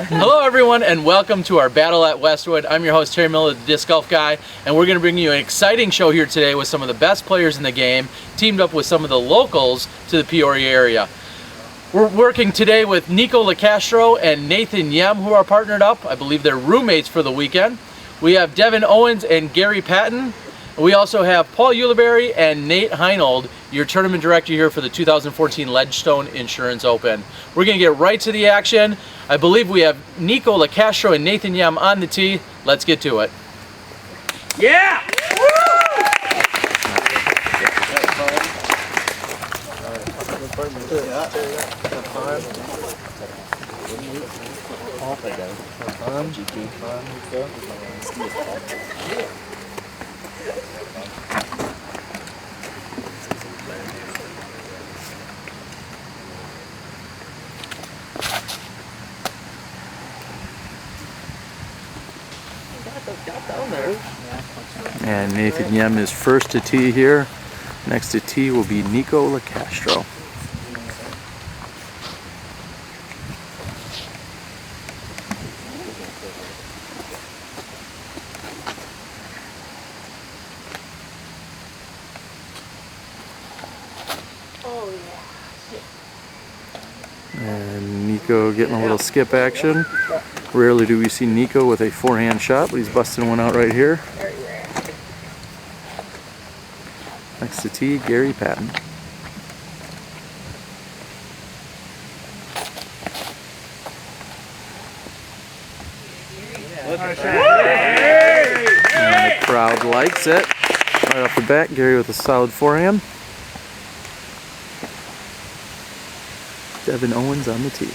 Hello everyone and welcome to our battle at Westwood. I'm your host Terry Miller, the Disc Golf Guy, and we're going to bring you an exciting show here today with some of the best players in the game, teamed up with some of the locals to the Peoria area. We're working today with Nikko Locastro and Nathan Yemm, who are partnered up. I believe they're roommates for the weekend. We have Devan Owens and Garry Patton. We also have Ulibarri and Nate Heinold, your tournament director here for the 2014 Ledgestone Insurance Open. We're going to get right to the action. I believe we have Nikko Locastro and Nathan Yemm on the tee. Let's get to it. Yeah! And Nathan Yemm is first to tee here. Next to tee will be Nikko Locastro. And Nikko getting a little skip action. Rarely do we see Nikko with a forehand shot, but he's busting one out right here. Next to tee, Garry Patton. And the crowd likes it. Right off the bat, Garry with a solid forehand. Devan Owens on the tee.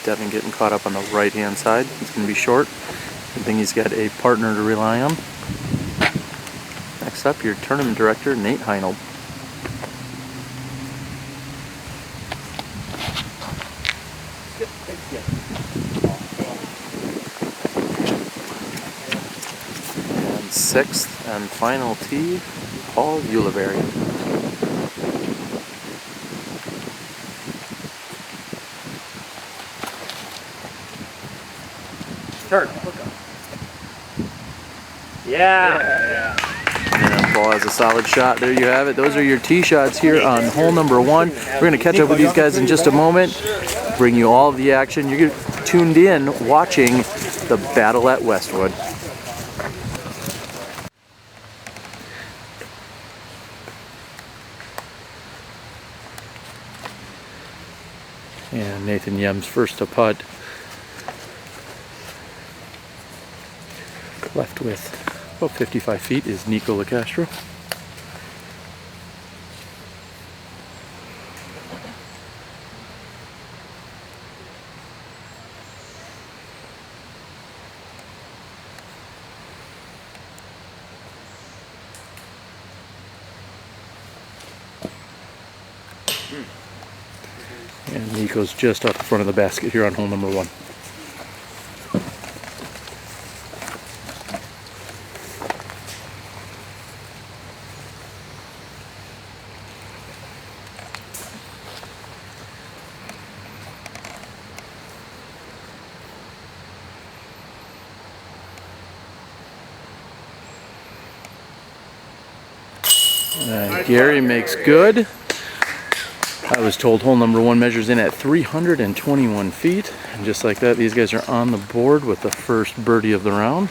Devan getting caught up on the right hand side. It's going to be short. Good thing he's got a partner to rely on. Next up, your tournament director, Nate Heinold. And sixth and final tee, Ulibarri. Turn. Yeah. And Paul has a solid shot. There you have it. Those are your tee shots here on hole number one. We're going to catch up with these guys in just a moment. Bring you all of the action. You're tuned in watching the battle at Westwood. And Nathan Yemm's first to putt. Left with about 55 feet is Nikko Locastro. And Nikko's just off the front of the basket here on hole number one. Garry makes good. I was told hole number one measures in at 321 feet. And just like that, these guys are on the board with the first birdie of the round.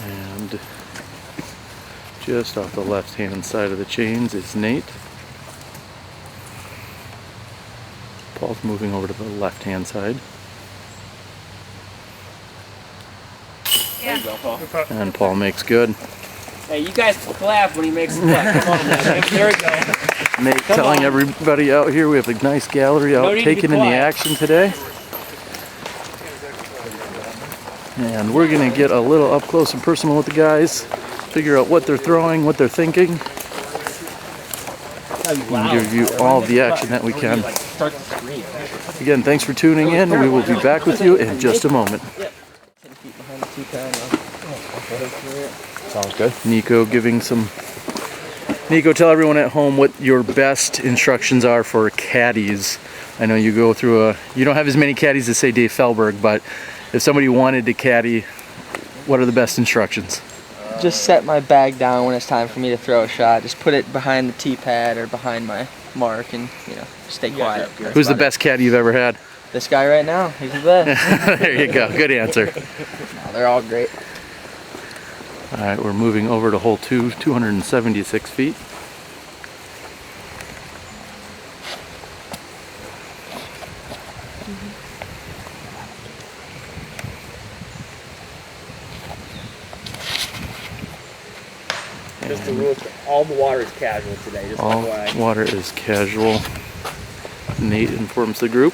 And just off the left-hand side of the chains is Nate. Paul's moving over to the left-hand side. Yeah. And Paul makes good. Hey, you guys clap when he makes a putt. Come on now. There we go. Nate telling everybody out here we have a nice gallery out taking in the action today. And we're gonna get a little up close and personal with the guys, figure out what they're throwing, what they're thinking, and give you all the action that we can. Again, thanks for tuning in. We will be back with you in just a moment. Sounds good. Nikko giving some... Nikko, tell everyone at home what your best instructions are for caddies. I know you go through you don't have as many caddies as, say, Dave Felberg, but if somebody wanted to caddy, what are the best instructions? Just set my bag down when it's time for me to throw a shot. Just put it behind the tee pad or behind my mark and, stay quiet. Who's the best caddy you've ever had? This guy right now. He's the best. There you go. Good answer. No, they're all great. All right, we're moving over to hole 2, 276 feet. Just the rules. All the water is casual today. Just All FYI. water is casual. Nate informs the group.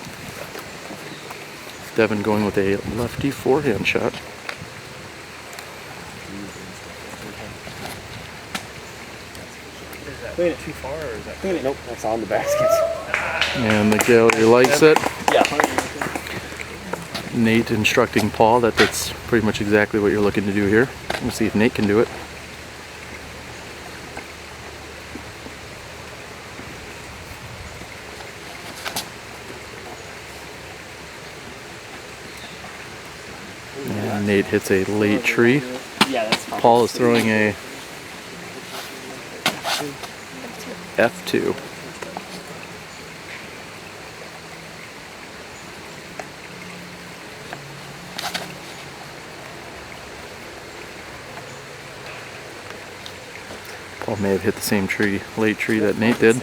Devan going with a lefty forehand shot. Playing it too far, or is that? Nope, that's on the baskets. And the gallery likes it. Yeah. Nate instructing Paul that that's pretty much exactly what you're looking to do here. We'll see if Nate can do it. And Nate hits a late tree. Yeah, that's fine. Paul is throwing a F2. Paul may have hit the same tree, late tree that Nate did.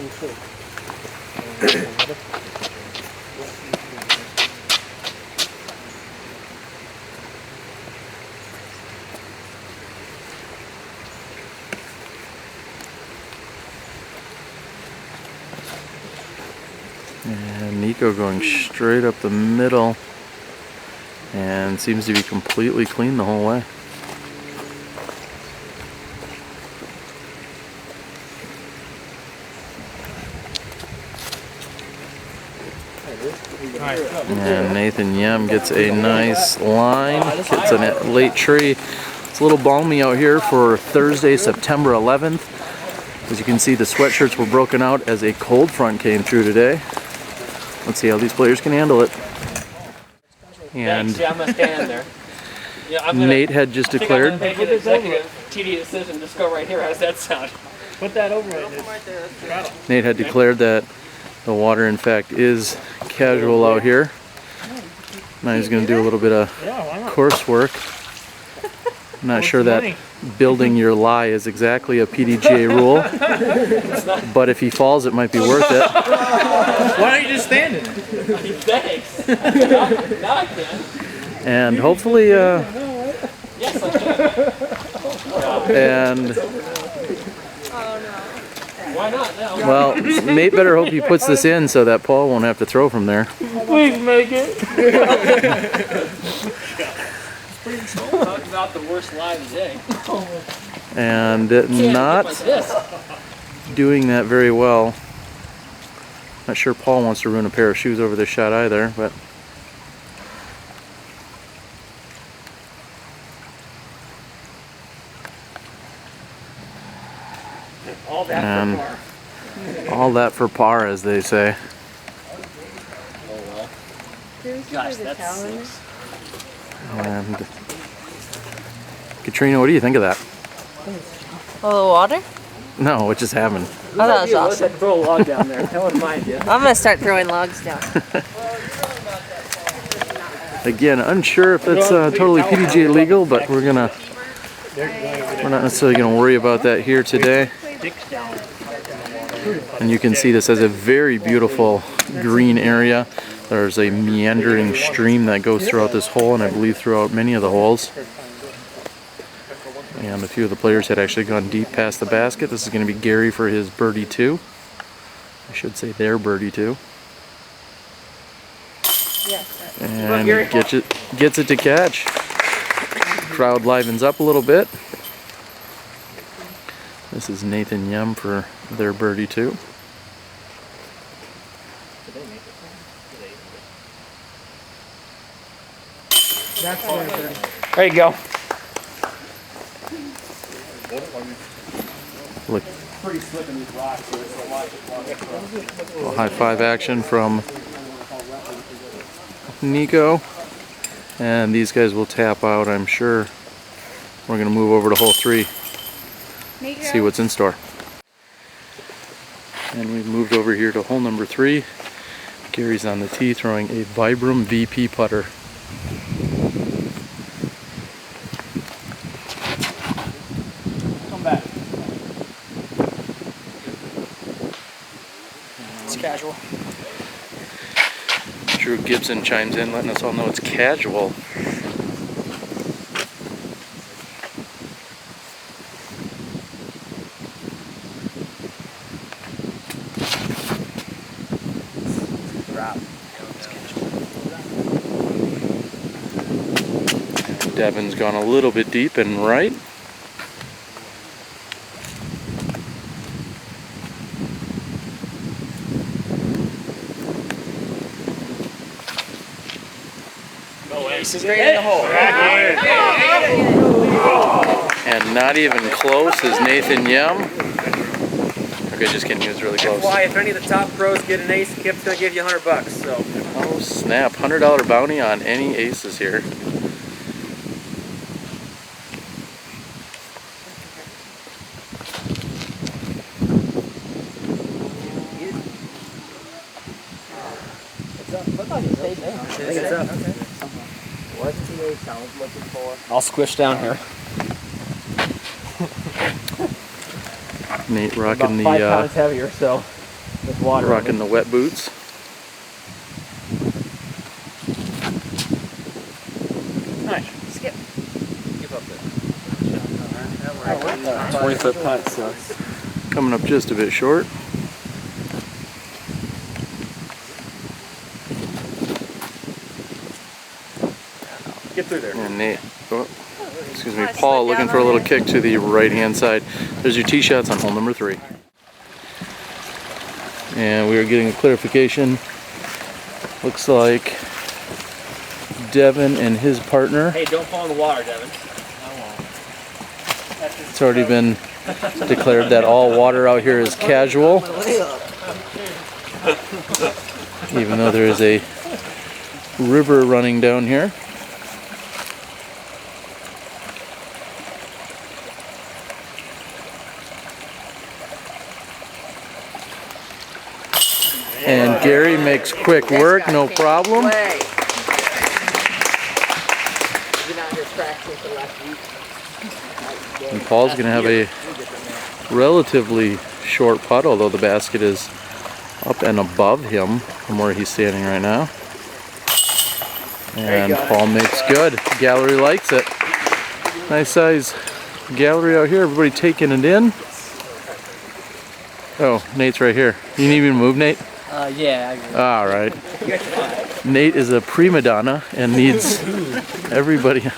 And Nikko going straight up the middle and seems to be completely clean the whole way. And Nathan Yemm gets a nice line, gets a late tree. It's a little balmy out here for Thursday, September 11th. As you can see, the sweatshirts were broken out as a cold front came through today. Let's see how these players can handle it. And Yeah, I'm gonna stand there. Yeah, Nate had just declared. Make an executive TD decision. Just go right here. How does that sound? Put that over it. Nate had declared that the water, in fact, is casual out here. Now he's going to do a little bit of coursework. I'm not sure that building your lie is exactly a PDGA rule, but if he falls, it might be worth it. Why aren't you just standing? Thanks. Now I can. And hopefully, Yes, I can. and Why not now? well, Nate better hope he puts this in so that Paul won't have to throw from there. Please make it. Talk about the worst lie of the day. And Can't not like this. doing that very well. Not sure Paul wants to ruin a pair of shoes over this shot either, but All that and for par. all that for par, as they say. Gosh, that sucks. And Katrina, what do you think of that? Oh, the water? No, what just happened? Oh, that was awesome. Throw a log down there. That wouldn't mind you. I'm gonna start throwing logs down. Again, unsure if that's totally PDGA legal, but we're not necessarily gonna worry about that here today. And you can see this as a very beautiful green area. There's a meandering stream that goes throughout this hole, and I believe throughout many of the holes. And a few of the players had actually gone deep past the basket. This is going to be Garry for his birdie 2. I should say their birdie 2. And gets it to catch. crowd livens up a little bit. This is Nathan Yemm for their birdie too. There you go. Look. A high five action from Nikko. And these guys will tap out, I'm sure. We're going to move over to hole 3. See what's in store. And we've moved over here to hole number 3. Gary's on the tee throwing a Vibram VP putter. Come back. It's casual. Drew Gibson chimes in, letting us all know it's casual. Devan's gone a little bit deep and right. Ace is right in the hole. And not even close is Nathan Yemm. Okay, just kidding, he was really close. That's why if any of the top pros get an ace, Kip's gonna give you $100. So. Oh snap, $100 bounty on any aces here. I'll squish down here. Nate rocking About 5 pounds heavier, so with water. rocking the wet boots. Nice. Skip. 20-foot putt, so. Coming up just a bit short. Get through there. And Nate, oh, excuse me, Paul looking for a little kick to the right hand side. There's your tee shots on hole number 3. And we are getting a clarification. Looks like Devan and his partner. Hey, don't fall in the water, Devan. It's already been declared that all water out here is casual. Even though there is a river running down here. And Garry makes quick work, no problem. And Paul's going to have a relatively short putt, although the basket is up and above him from where he's standing right now. And Paul makes good. Gallery likes it. Nice size gallery out here. Everybody taking it in. Oh, Nate's right here. You need me to move, Nate? Yeah. All right. Nate is a prima donna and needs everybody.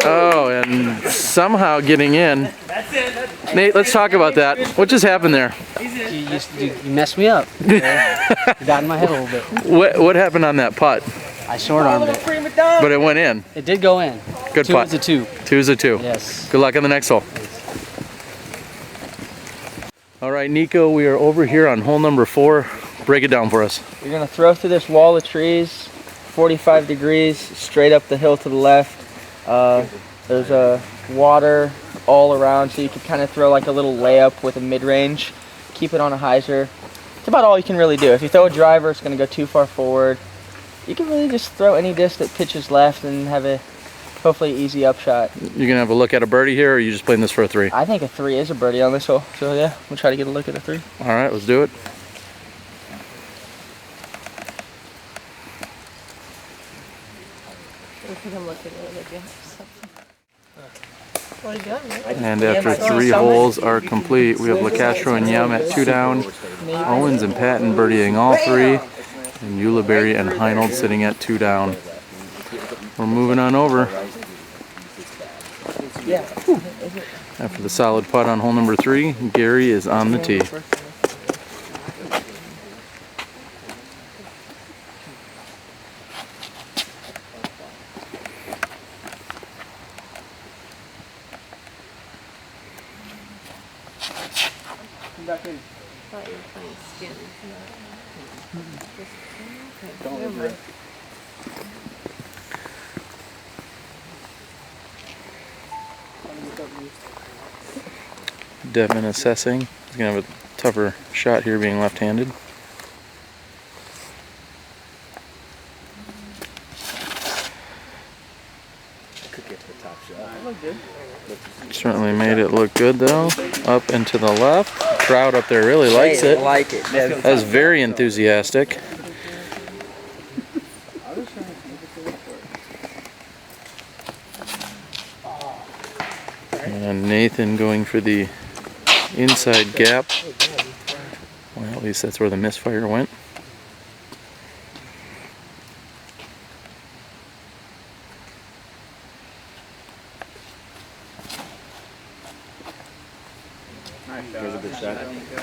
Oh, and somehow getting in. Nate, let's talk about that. What just happened there? You messed me up. You got in my head a little bit. What happened on that putt? I short armed it. But it went in. It did go in. Good Two putt. is a 2. 2 is a 2. Yes. Good luck on the next hole. All right, Nikko, we are over here on hole number 4. Break it down for us. You're gonna throw through this wall of trees, 45 degrees, straight up the hill to the left. There's water all around, so you can kind of throw like a little layup with a mid-range. Keep it on a hyzer. It's about all you can really do. If you throw a driver, it's gonna go too far forward. You can really just throw any disc that pitches left and have a hopefully easy upshot. You're gonna have a look at a birdie here, or are you just playing this for a 3? I think a 3 is a birdie on this hole, so yeah, we'll try to get a look at a 3. All right, let's do it. We can look at it again. And after 3 holes are complete, we have Locastro and Yemm at 2 down, Owens and Patton birdieing all 3, and Ulibarri and Heinold sitting at 2 down. We're moving on over. After the solid putt on hole number 3, Garry is on the tee. Devan assessing. He's going to have a tougher shot here being left-handed. Certainly made it look good though. Up and to the left. The crowd up there really likes it. Like it. That's very enthusiastic. And Nathan going for the inside gap. Well, at least that's where the misfire went.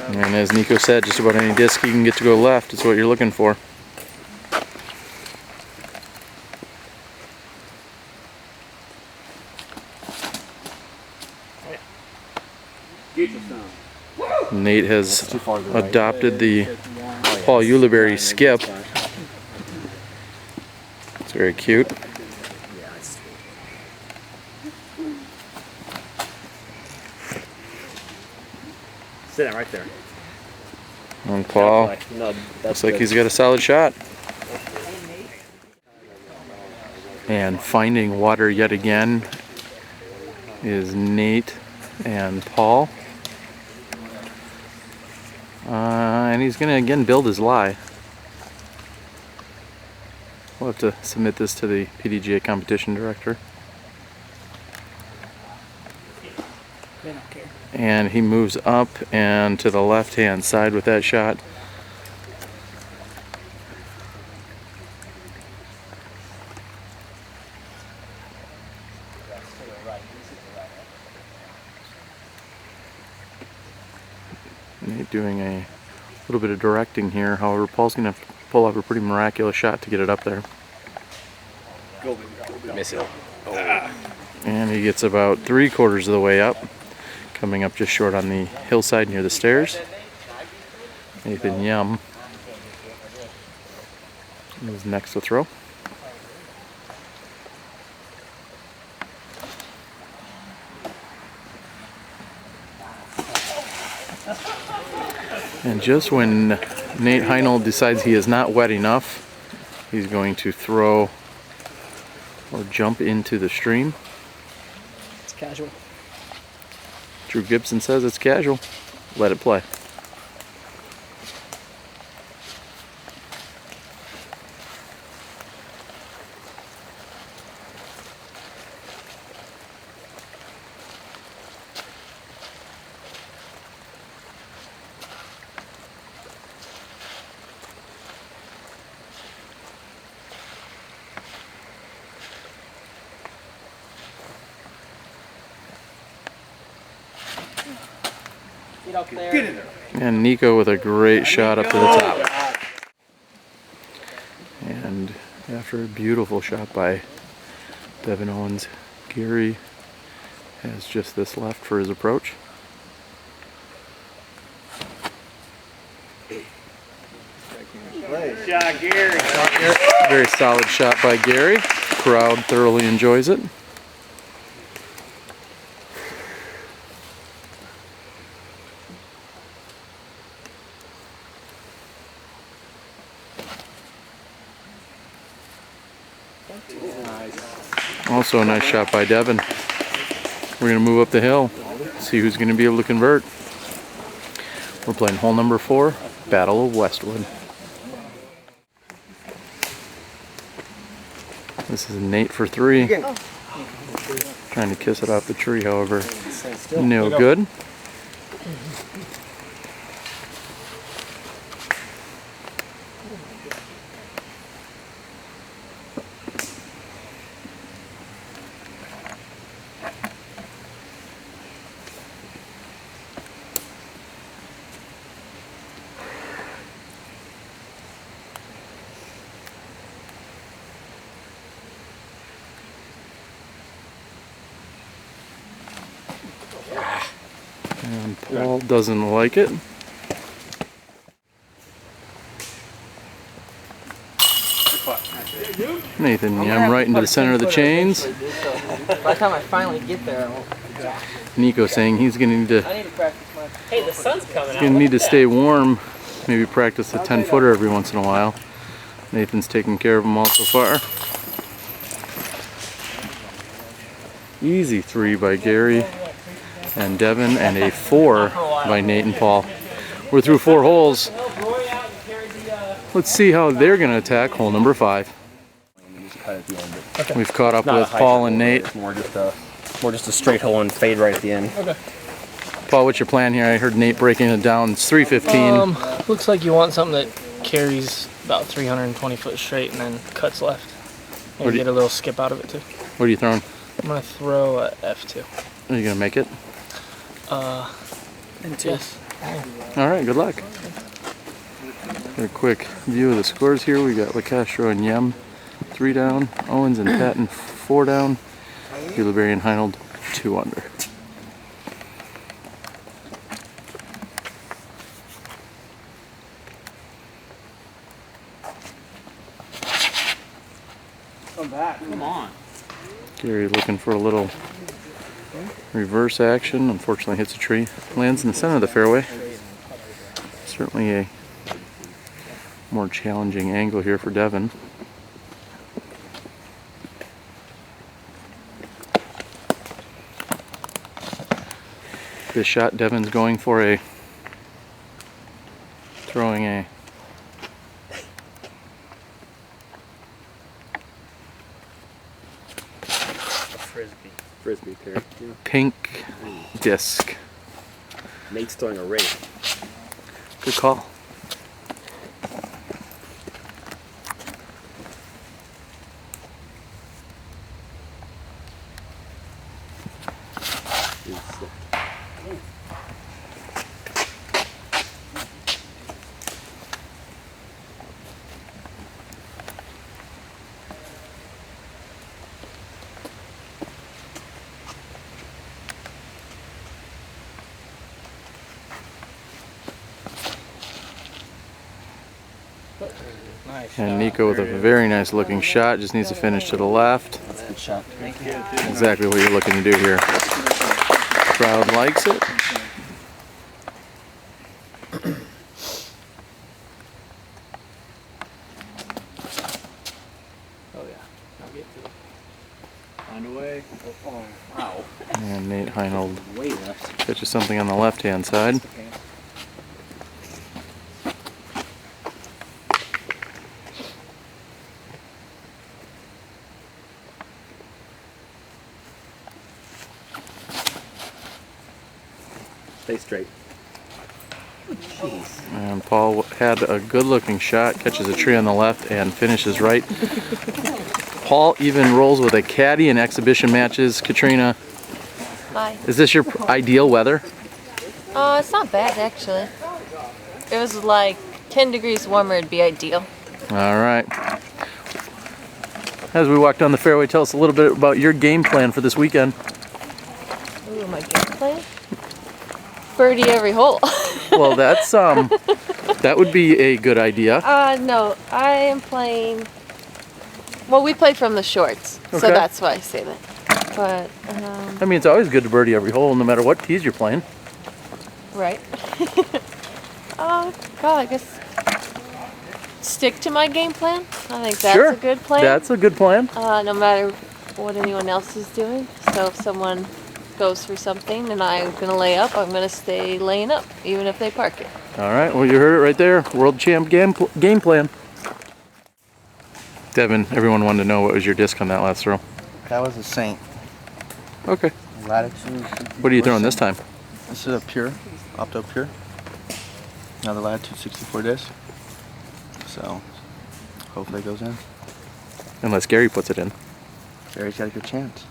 And as Nikko said, just about any disc you can get to go left is what you're looking for. Nate has adopted the Paul Ulibarri skip. It's very cute. Sit down right there. And Paul looks like he's got a solid shot. And finding water yet again is Nate and Paul. And he's going to again build his lie. We'll have to submit this to the PDGA competition director. And he moves up and to the left-hand side with that shot. Nate doing a little bit of directing here. However, Paul's going to have to pull off a pretty miraculous shot to get it up there. Miss it. And he gets about 3/4 of the way up. Coming up just short on the hillside near the stairs. Nathan Yemm is next to throw. And just when Nate Heinold decides he is not wet enough, he's going to throw or jump into the stream. It's casual. Drew Gibson says it's casual. Let it play. Up there. And Nikko with a great shot up to the top. And after a beautiful shot by Devan Owens, Garry has just this left for his approach. Nice shot, Garry. Very solid shot by Garry. Crowd thoroughly enjoys it. Also a nice shot by Devan. We're going to move up the hill, see who's going to be able to convert. We're playing hole number 4, Battle of Westwood. This is Nate for 3. Trying to kiss it off the tree, however, no good. And Paul doesn't like it. Nathan Yemm right into the center of the chains. By the time I finally get there, I won't. Nikko saying he's gonna need to I need to practice my. Hey, the sun's coming out. gonna need to stay warm. Maybe practice a 10-footer every once in a while. Nathan's taking care of him all so far. Easy 3 by Garry and Devan, and a 4 by Nate and Paul. We're through 4 holes. Let's see how they're gonna attack hole number 5. We've caught up with Paul and Nate. It's more just a straight hole and fade right at the end. Okay. Paul, what's your plan here? I heard Nate breaking it down. It's 315. Looks like you want something that carries about 320 foot straight and then cuts left. What And do you- get a little skip out of it too. What are you throwing? I'm gonna throw a F2. Are you gonna make it? Yes. All right, good luck. Got a quick view of the scores here. We got Locastro and Yemm 3 down, Owens and Patton 4 down, Ulibarri Nate Heinold 2 under. Come back. Come on. Garry looking for a little reverse action. Unfortunately hits a tree. Lands in the center of the fairway. Certainly a more challenging angle here for Devan. This shot, Devan's going for a throwing a Frisbee pair. pink disc. Nate's throwing a rake. Good call. Nice. And Nikko with a very nice looking shot. Just needs to finish to the left. That's a good shot. Exactly what you're looking to do here. Crowd likes it. Oh yeah. I'll get to it. On the way. Oh, wow. And Nate Heinold Way left. catches something on the left-hand side. Stay straight. And Paul had a good-looking shot, catches a tree on the left, and finishes right. Paul even rolls with a caddy in exhibition matches. Katrina, Bye. is this your ideal weather? It's not bad actually. It was like 10 degrees warmer would be ideal. All right. As we walk down the fairway, tell us a little bit about your game plan for this weekend. Ooh, my game plan? Birdie every hole. Well, that's that would be a good idea. No, I am playing. Well, we play from the shorts, so Okay. that's why I say that. But I mean, it's always good to birdie every hole, no matter what tees you're playing. right. Oh God, I guess stick to my game plan. I think that's Sure. a good plan. That's a good plan. No matter what anyone else is doing. So if someone goes for something and I'm gonna lay up, I'm gonna stay laying up, even if they park it. All right, well, you heard it right there. World champ game plan. Devan, everyone wanted to know what was your disc on that last throw. That was a saint. Okay. Latitude. What are you throwing this time? This is a pure, opto pure. Another latitude 64 disc. So hopefully it goes in. Unless Garry puts it in. Garry's got a good chance.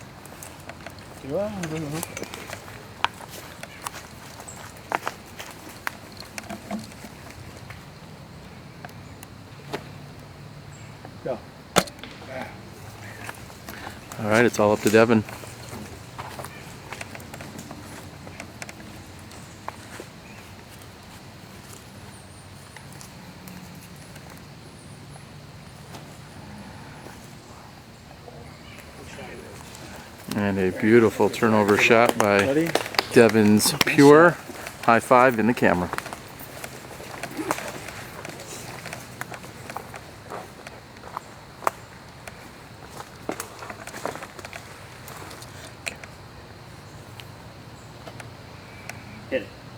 All right, it's all up to Devan. And a beautiful turnover shot by Devan's Pure. High five in the camera.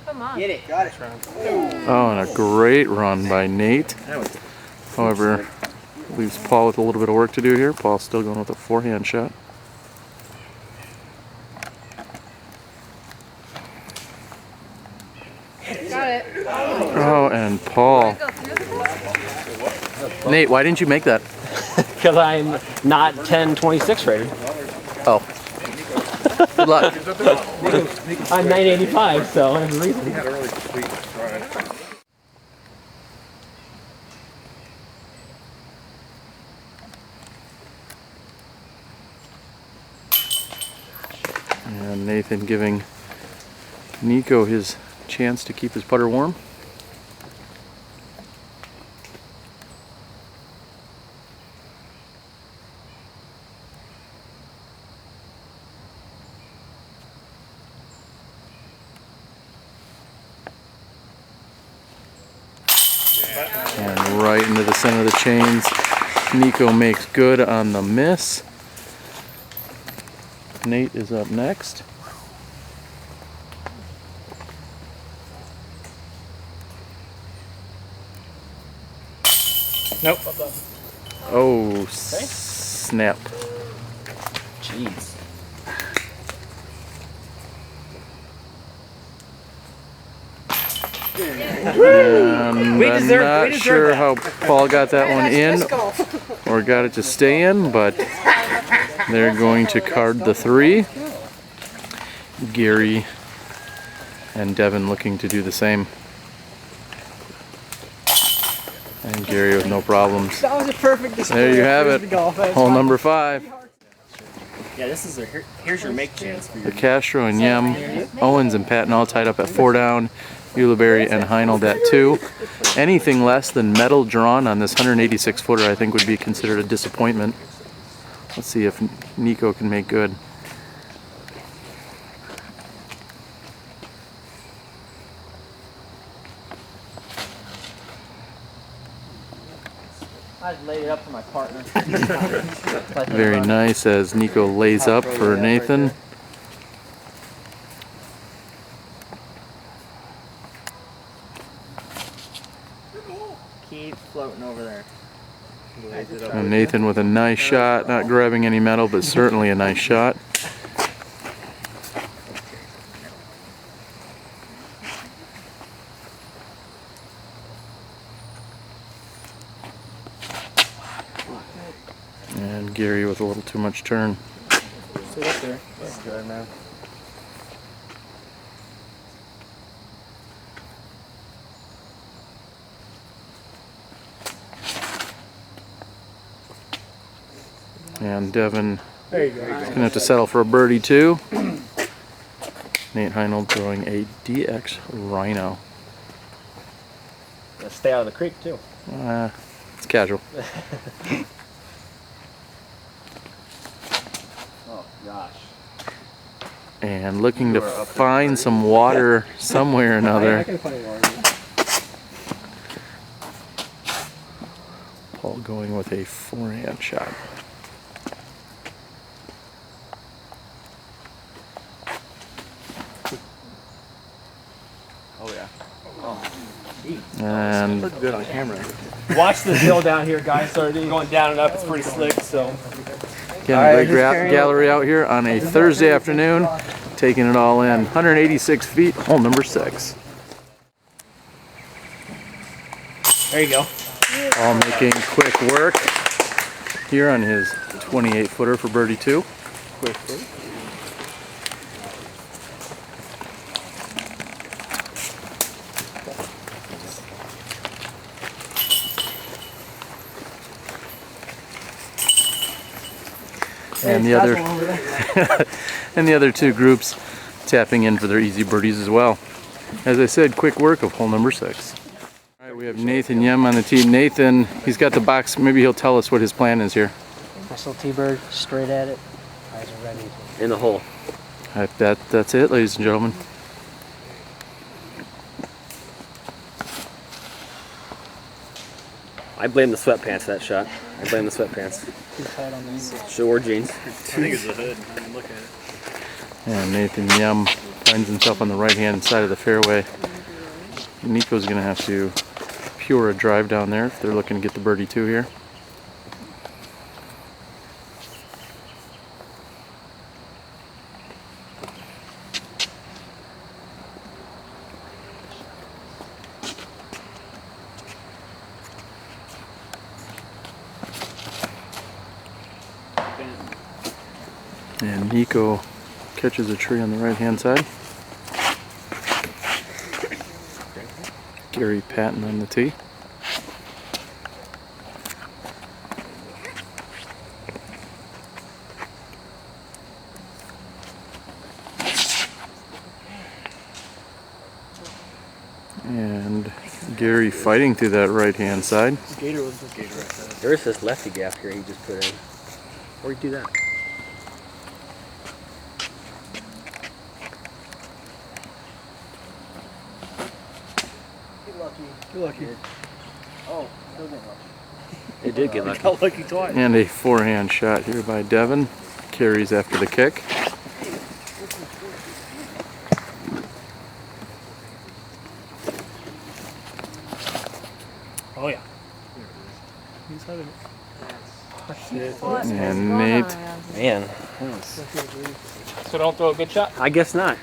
Come on. Get it. Got it. Oh, and a great run by Nate. However, leaves Paul with a little bit of work to do here. Paul's still going with a forehand shot. Got it. Oh, and Paul. Nate, why didn't you make that? Because I'm not 1026 rated. Oh. Good luck. I'm 985, so there's a reason. And Nathan giving Nikko his chance to keep his putter warm. And right into the center of the chains. Nikko makes good on the miss. Nate is up next. Nope. Oh, snap. Jeez. And I'm not sure how Paul got that one in or got it to stay in, but they're going to card the 3. Garry and Devan looking to do the same. And Garry with no problems. That was a perfect display. There you have it. Hole number 5. Yeah, this is here's your make chance for your Locastro and Yemm, Owens and Patton all tied up at 4 down. Ulibarri and Heinold at 2. Anything less than medal drawn on this 186 footer I think would be considered a disappointment. Let's see if Nikko can make good. I'd lay it up for my partner. Very nice as Nikko lays up for Nathan. Keep floating over there. And Nathan with a nice shot, not grabbing any medal, but certainly a nice shot. And Garry with a little too much turn. Sit up there. That's good, man. And Devan is going to have to settle for a birdie too. Nate Heinold throwing a DX Rhino. Gotta stay out of the creek, too. It's casual. Oh, gosh. And looking to find some water somewhere or another. Paul going with a forehand shot. Oh yeah. And Look good on camera. Watch this hill down here, guys. Started going down and up. It's pretty slick, so. Again, a great gallery out here on a Thursday afternoon, taking it all in. 186 feet, hole number 6. There you go. All making quick work here on his 28 footer for birdie 2. Quick work. And the other and the other 2 groups tapping in for their easy birdies as well. As I said, quick work of hole number 6. All right, we have Nathan Yemm on the tee. Nathan, he's got the box. Maybe he'll tell us what his plan is here. Nice little T-bird, straight at it. Eyes are ready. In the hole. That's it, ladies and gentlemen. I blame the sweatpants for that shot. I blame the sweatpants. Should wear jeans. I think it's the hood. I mean, look at it. And Nathan Yemm finds himself on the right-hand side of the fairway. Nikko's going to have to pure a drive down there if they're looking to get the birdie 2 here. And Nikko catches a tree on the right-hand side. Garry Patton on the tee. And Garry fighting through that right-hand side. Gator was the gator right there. There is this lefty gap here he just put in. Where'd you do that? You're lucky. Oh, still getting lucky. It did get lucky. Got lucky twice. And a forehand shot here by Devan. Carries after the kick. Oh yeah. He's having What's And going on Nate. around here? Man, So don't throw a good shot. I guess not.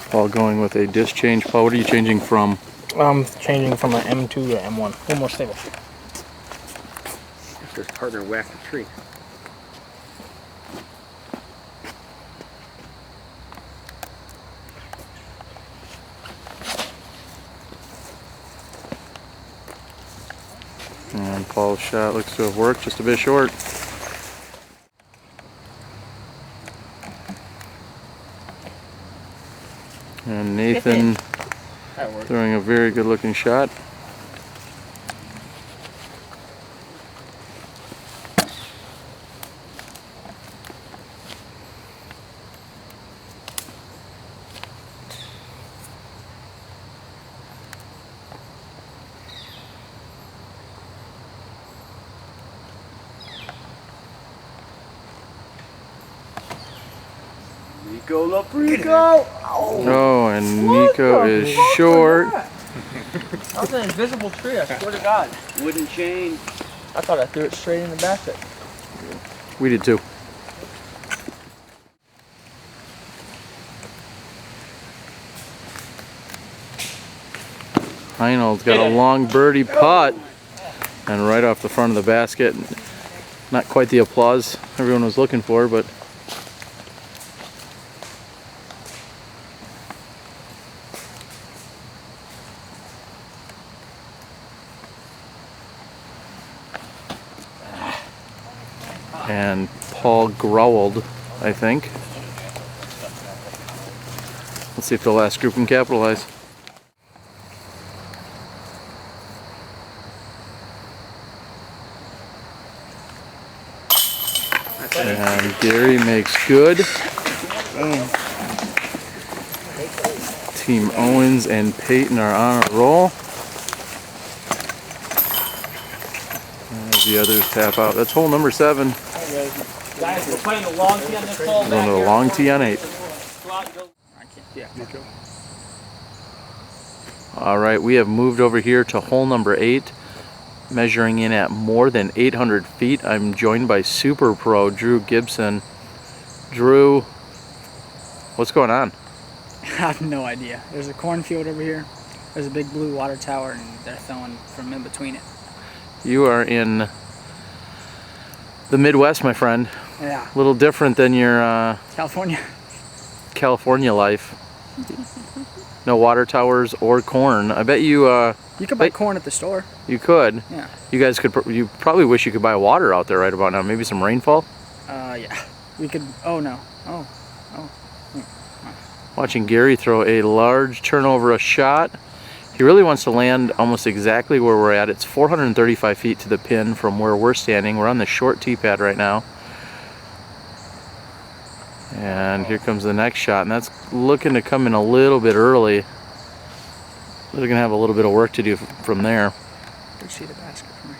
Paul going with a disc change. Paul, what are you changing from? I'm changing from an M2 to M1. A little more stable. After his partner whacked the tree. And Paul's shot looks to have worked, just a bit short. And Nathan throwing a very good looking shot. Nikko Laprico! Oh, and Nikko is short. That was an invisible tree, I swear to God. Wooden chain. I thought I threw it straight in the basket. We did too. Heinold's got a long birdie putt and right off the front of the basket. Not quite the applause everyone was looking for, but and Paul growled, I think. Let's see if the last group can capitalize. And Garry makes good. Team Owens and Patton are on a roll. As the others tap out. That's hole number 7. Guys, we're playing the long tee on this hole. Going to the long tee on 8. All right, we have moved over here to hole number 8, measuring in at more than 800 feet. I'm joined by Super Pro Drew Gibson. Drew, what's going on? I have no idea. There's a cornfield over here. There's a big blue water tower, and they're throwing from in between it. You are in the Midwest, my friend. Yeah. A little different than your California. California life. No water towers or corn. I bet you. You could buy corn at the store. You could. Yeah. You guys could. You probably wish you could buy water out there right about now. Maybe some rainfall. Yeah. We could. Oh no. Oh. Watching Garry throw a large turnover a shot. He really wants to land almost exactly where we're at. It's 435 feet to the pin from where we're standing. We're on the short tee pad right now. And here comes the next shot, and that's looking to come in a little bit early. They're going to have a little bit of work to do from there. Let's see the basket from right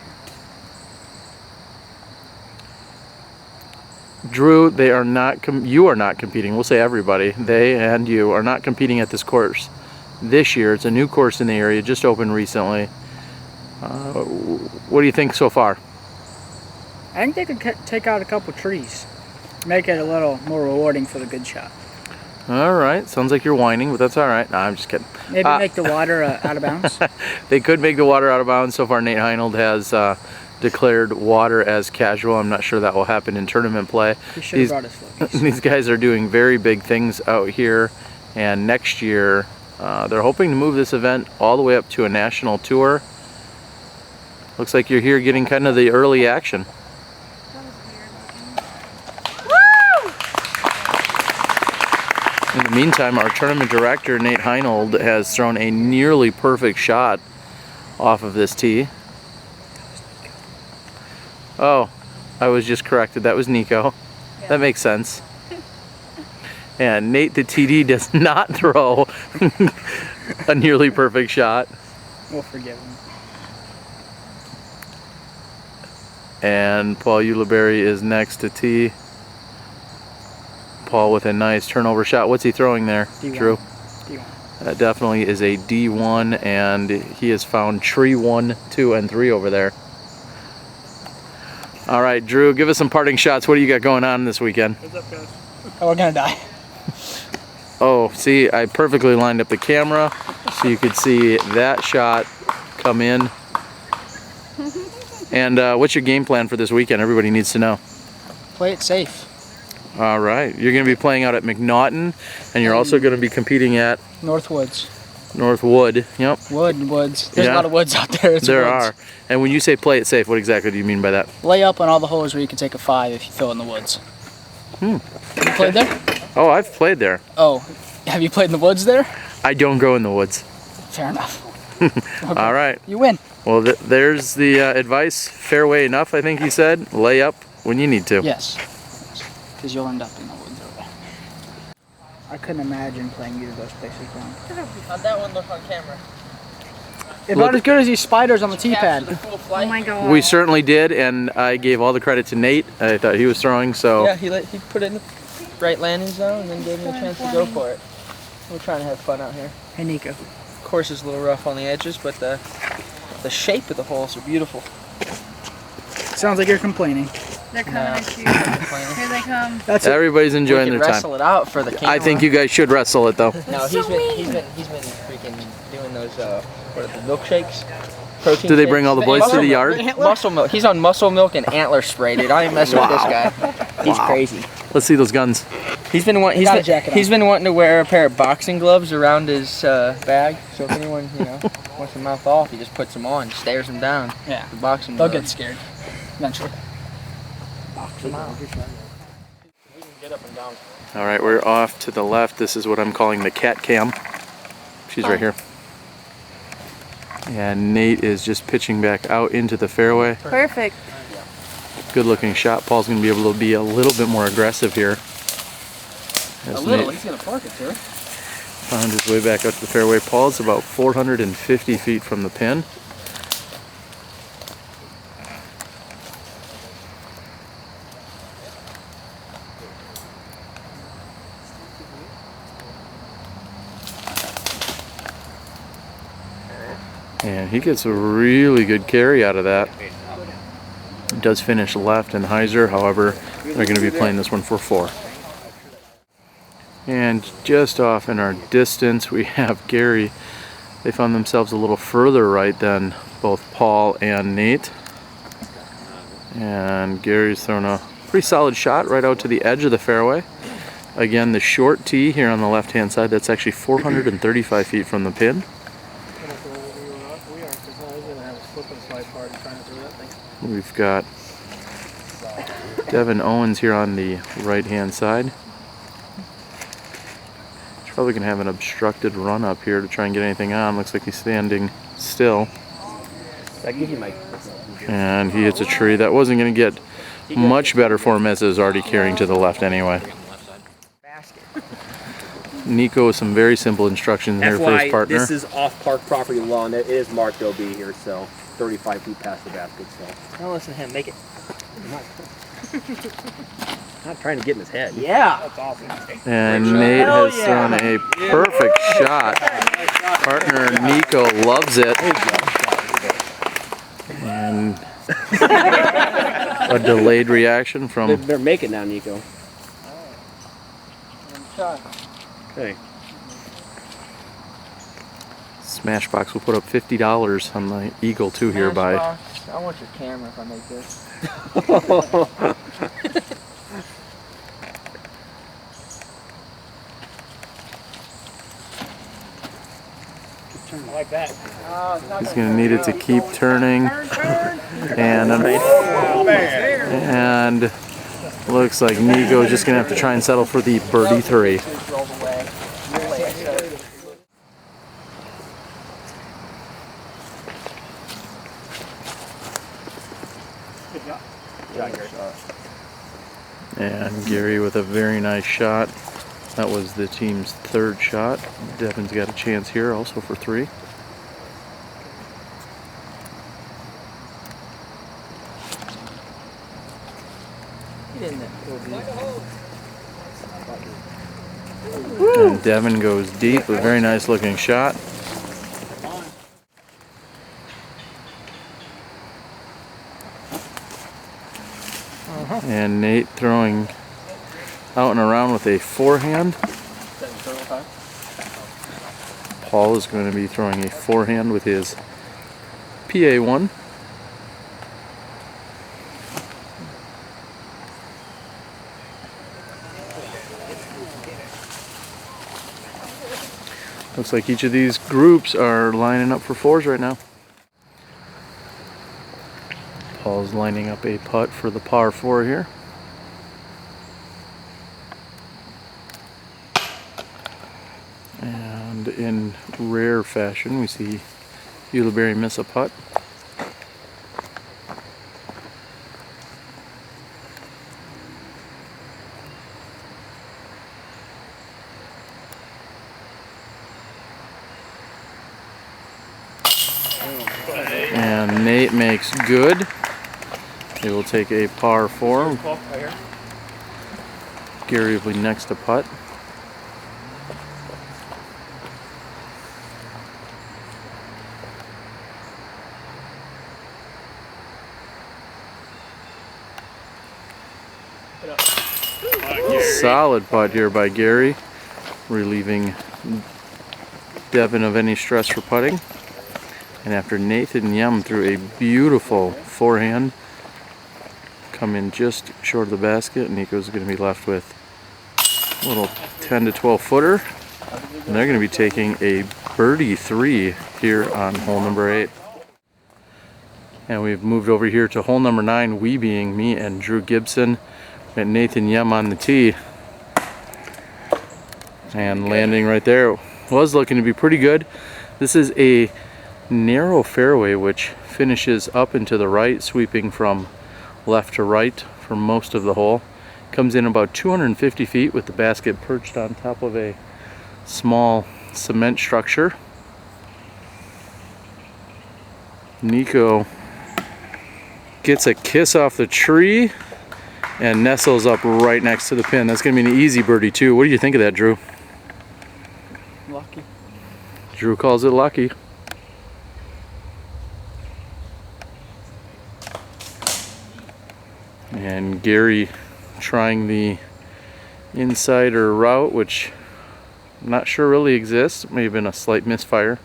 here. Drew, they are not. You are not competing. We'll say everybody. They and you are not competing at this course this year. It's a new course in the area, just opened recently. What do you think so far? I think they could take out a couple trees. Make it a little more rewarding for the good shot. All right. Sounds like you're whining, but that's all right. No, I'm just kidding. Maybe make the water out of bounds. They could make the water out of bounds. So far, Nate Heinold has declared water as casual. I'm not sure that will happen in tournament play. He should have brought his floaties. These guys are doing very big things out here, and next year they're hoping to move this event all the way up to a national tour. Looks like you're here getting kind of the early action. In the meantime, our tournament director, Nate Heinold, has thrown a nearly perfect shot off of this tee. Oh, I was just corrected. That was Nikko. Yeah. That makes sense. And Nate, the TD, does not throw a nearly perfect shot. We'll forgive him. And Paul Ulibarri is next to tee. Paul with a nice turnover shot. What's he throwing there, D1. Drew? D1. That definitely is a D1, and he has found tree 1, 2, and 3 over there. All right, Drew, give us some parting shots. What do you got going on this weekend? What's up, guys? Oh, we're gonna die. Oh, see, I perfectly lined up the camera so you could see that shot come in. And what's your game plan for this weekend? Everybody needs to know. Play it safe. All right, you're going to be playing out at McNaughton, and you're also going to be competing at Northwoods. Northwood. Yep. Woods. There's a lot of woods out there. There are. And when you say play it safe, what exactly do you mean by that? Lay up on all the holes where you can take a 5 if you fill in the woods. You played there? Oh, I've played there. Oh, have you played in the woods there? I don't go in the woods. Fair enough. Okay. All right. You win. Well, there's the advice. Fairway enough, I think he said. Lay up when you need to. Yes. Because you'll end up in the woods over there. I couldn't imagine playing either of those places wrong. How'd that one look on camera? About as good as these spiders on the tee pad. Oh my god. We certainly did, and I gave all the credit to Nate. I thought he was throwing, so. Yeah, he put it in the right landing zone and then gave me a chance to go for it. We're trying to have fun out here. Hey, Nikko. Course is a little rough on the edges, but the shape of the holes are beautiful. Sounds like you're complaining. They're coming at you. Here they come. That's it. Everybody's enjoying We their could time. wrestle it out for the camera. I think you guys should wrestle it though. No, he's been freaking doing those what are the milkshakes? Protein. Do they shakes? bring all the boys to the yard? Muscle milk. He's on muscle milk and antler spray, dude. I ain't messing with this guy. He's crazy. Let's see those guns. He's been wanting to wear a pair of boxing gloves around his bag. So if anyone wants to mouth off, he just puts them on, stares them down. Yeah. The boxing They'll gloves. get scared eventually. All right, we're off to the left. This is what I'm calling the cat cam. She's right here. And Nate is just pitching back out into the fairway. Perfect. Good looking shot. Paul's going to be able to be a little bit more aggressive here. As Nate He's gonna park it, sir. found his way back out to the fairway. Paul's about 450 feet from the pin. And he gets a really good carry out of that. He does finish left in hyzer, however, they're going to be playing this one for 4. And just off in our distance, we have Garry. They found themselves a little further right than both Paul and Nate. And Gary's thrown a pretty solid shot right out to the edge of the fairway. Again, the short tee here on the left-hand side, that's actually 435 feet from the pin. We've got Devan Owens here on the right-hand side. He's probably going to have an obstructed run up here to try and get anything on. Looks like he's standing still. And he hits a tree. That wasn't going to get much better for him as it was already carrying to the left anyway. Nikko with some very simple instructions here for his partner. This is off park property lawn. It is marked OB here, so 35 feet past the basket. So Don't listen to him. Make it. not trying to get in his head. Yeah. That's awesome. And Nate has thrown a perfect shot. Partner Nikko loves it. And a delayed reaction from... They're making now, Nikko. Okay. Smashbox will put up $50 on the Eagle 2 here by... I want your camera if I make this. I like that. He's going to need it to keep turning. And looks like Nikko's just going to have to try and settle for the birdie 3. And Garry with a very nice shot. That was the team's 3rd shot. Devan's got a chance here also for 3. And Devan goes deep, a very nice looking shot. And Nate throwing out and around with a forehand. Paul is going to be throwing a forehand with his PA1. Looks like each of these groups are lining up for 4s right now. Paul's lining up a putt for the par 4 here. And in rare fashion, we see Ulibarri miss a putt. And Nate makes good. They will take a par 4. Garry will be next to putt. Solid putt here by Garry, relieving Devan of any stress for putting. And after Nathan Yemm threw a beautiful forehand, come in just short of the basket, Nikko's going to be left with a little 10 to 12 footer. And they're going to be taking a birdie 3 here on hole number 8. And we've moved over here to hole number 9, we being me and Drew Gibson, and Nathan Yemm on the tee. And landing right there was looking to be pretty good. This is a narrow fairway which finishes up and to the right, sweeping from left to right for most of the hole. Comes in about 250 feet with the basket perched on top of a small cement structure. Nikko gets a kiss off the tree and nestles up right next to the pin. That's going to be an easy birdie too. What do you think of that, Drew? Lucky. Drew calls it lucky. And Garry trying the insider route, which I'm not sure really exists. It may have been a slight misfire.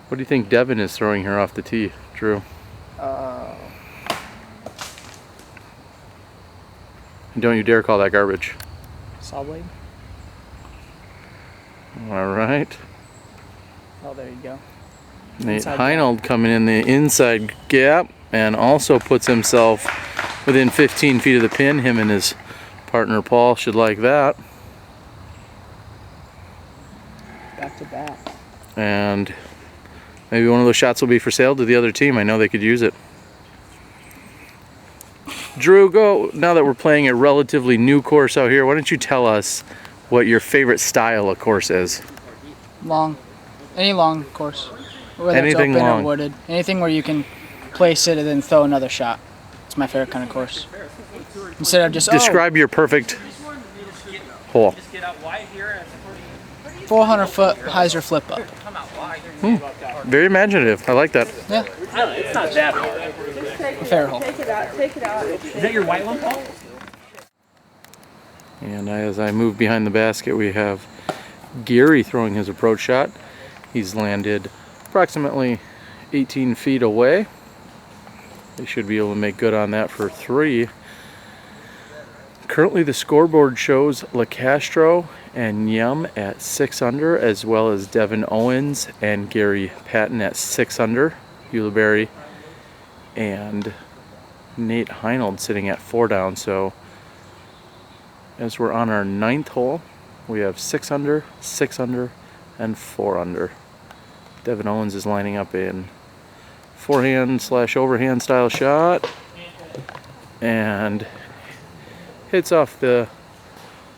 What do you think Devan is throwing here off the tee, Drew? Don't you dare call that garbage. Saw blade. All right. Oh, there you go. Nate Inside Heinold coming in the inside gap and also puts himself within 15 feet of the pin. Him and his partner Paul should like that. Back to back. And maybe one of those shots will be for sale to the other team. I know they could use it. Drew, go, now that we're playing a relatively new course out here, why don't you tell us what your favorite style of course is? Long. Any long course. Whether Anything it's open long. or wooded. Anything where you can place it and then throw another shot. It's my favorite kind of course. Instead of just, Describe your perfect hole. 400 foot hyzer flip up. Very imaginative. I like that. Yeah. It's not that hard. A fair hole. Take it out. Is that your white one, Paul? And as I move behind the basket, we have Garry throwing his approach shot. He's landed approximately 18 feet away. They should be able to make good on that for 3. Currently the scoreboard shows Locastro and Yemm at 6 under, as well as Devan Owens and Garry Patton at 6 under. Ulibarri and Nate Heinold sitting at 4 down. So as we're on our 9th hole, we have 6 under, 6 under, and 4 under. Devan Owens is lining up in forehand / overhand style shot and hits off the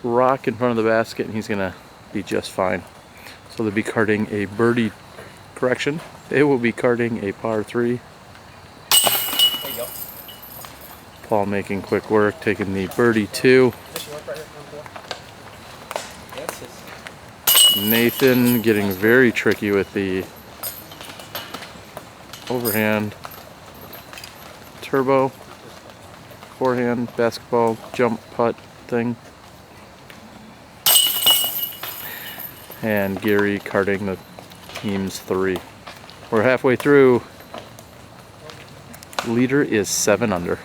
rock in front of the basket, and he's gonna be just fine. So they'll be carding a birdie, correction, they will be carding a par 3. Paul making quick work, taking the birdie 2. Nathan getting very tricky with the overhand turbo forehand basketball jump putt thing. And Garry carding the team's 3. We're halfway through. Leader is 7 under.